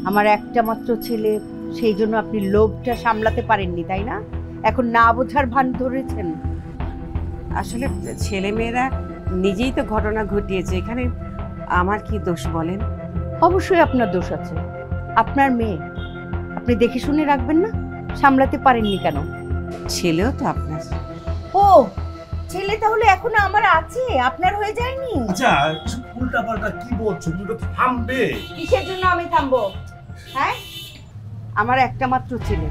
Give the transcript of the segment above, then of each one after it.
আমার একটা মাত্র ছেলে, সেই জন্য আপনি লোভটা সামলাতে পারেননি, তাই না? এখন না বোঝার ভান ধরেছেন। আসলে ছেলেমেয়েরা নিজেই তো ঘটনা ঘটিয়েছে, এখানে আমার কি দোষ বলেন? অবশ্যই আপনার দোষ আছে। আপনার মেয়ে, আপনি দেখে শুনে রাখবেন না? সামলাতে পারেননি কেন? ছেলেও তো আপনার। ও, ছেলে তাহলে এখনো আমার আছে, আপনার হয়ে যায়নি? আচ্ছা, উল্টা পাল্টা কি বলছো? তুমি তো থামবে। কিসের জন্য আমি থামবো? হ্যাঁ, আমার একটা মাত্র ছেলে।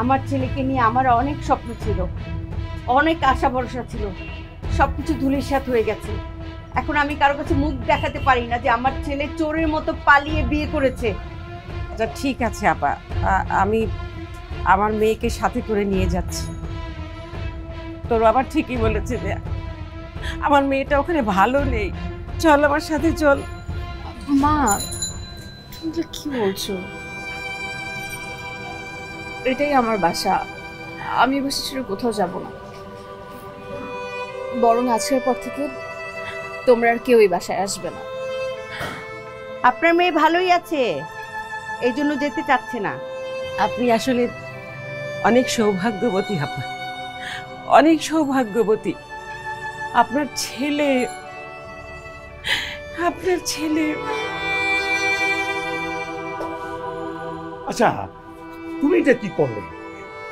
আমার ছেলেকে নিয়ে আমার অনেক স্বপ্ন ছিল, অনেক আশা ভরসা ছিল, সবকিছু ধূলিসাৎ হয়ে গেছে। এখন আমি কারো কাছে মুখ দেখাতে পারি না যে আমার ছেলে চোরের মতো পালিয়ে বিয়ে করেছে। আচ্ছা ঠিক আছে আপা, আমি আমার মেয়েকে সাথে করে নিয়ে যাচ্ছি। তোর আবার ঠিকই বলেছে যে আমার মেয়েটা ওখানে ভালো নেই, চল আমার সাথে চল। মা, তুমি কি বলছো? এটাই আমার বাসা, আমি বাসা ছেড়ে কোথাও যাব না। বরং আজকের পর থেকে তোমরা আর কেউ এই বাসায় আসবে না। আপনার মেয়ে ভালোই আছে, এই জন্য যেতে চাচ্ছে না। আপনি আসলে অনেক সৌভাগ্যবতী আপা, অনেক সৌভাগ্যবতী। আপনার ছেলে আচ্ছা, তুমি এটা কি করলে?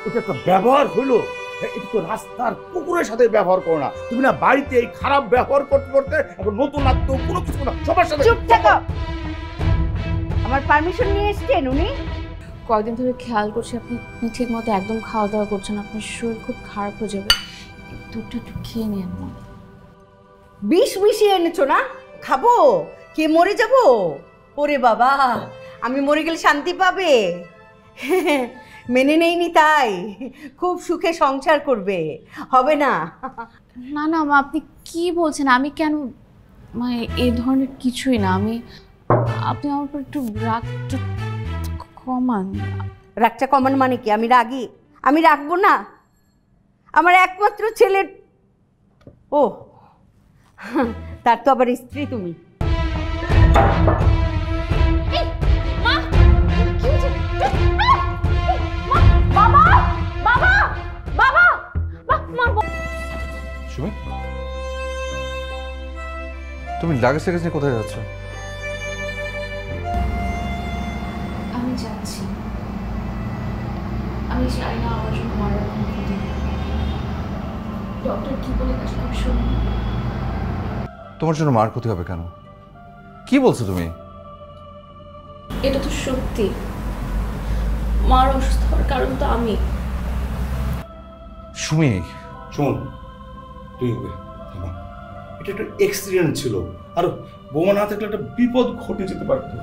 এটা তো ব্যবহার হলো। এটা তো রাস্তার কুকুরের সাথে ব্যবহার করো না। তুমি না বাড়িতে এই খারাপ ব্যবহার করতে করতে এখন নতুন আত্ম কোনো কিছু না, সবার সাথে। চুপ থাকো। আমার পারমিশন নিয়ে এসেছেন উনি? কয়েকদিন ধরে খেয়াল করছি আপনি ঠিক মতো একদম খাওয়া দাওয়া করছেন, আপনার শরীর খুব খারাপ হয়ে যাবে, দুধটা একটু খেয়ে নিন না। বিষ মিশিয়ে এনেছো না? খাবো? কে মরে যাব? ওরে বাবা, আমি মরে গেলে শান্তি পাবে? মেনে নেইনি তাই খুব সুখে সংসার করবে, হবে না? না না মা, আপনি কি বলছেন? আমি কেন? মা, এই ধরনের কিছুই না। আপনি আমার উপর একটু রাগটা কমান। রাগটা কমান মানে কি? আমি রাগি? আমি রাখবো না? আমার একমাত্র ছেলের, ও তার তো আবার স্ত্রী তুমি। সুমি, তুমি লাগেজ টাগেজ নিয়ে কোথায় যাচ্ছ? আমি যাচ্ছি, আমি চাই না আমার জন্য মারার ক্ষতি। ডক্টর কি বলে গেছে আমি শুনি। তোমার জন্য মার ক্ষতি হবে কেন? কি বলছো তুমি? এটা তো সত্যি, মার অসুস্থ হওয়ার কারণ তো আমি। সুমি, শোন, তুই এটা একটা এক্সিডেন্ট ছিল, আর বোমা না থাকলে একটা বিপদ ঘটে যেতে পারতো।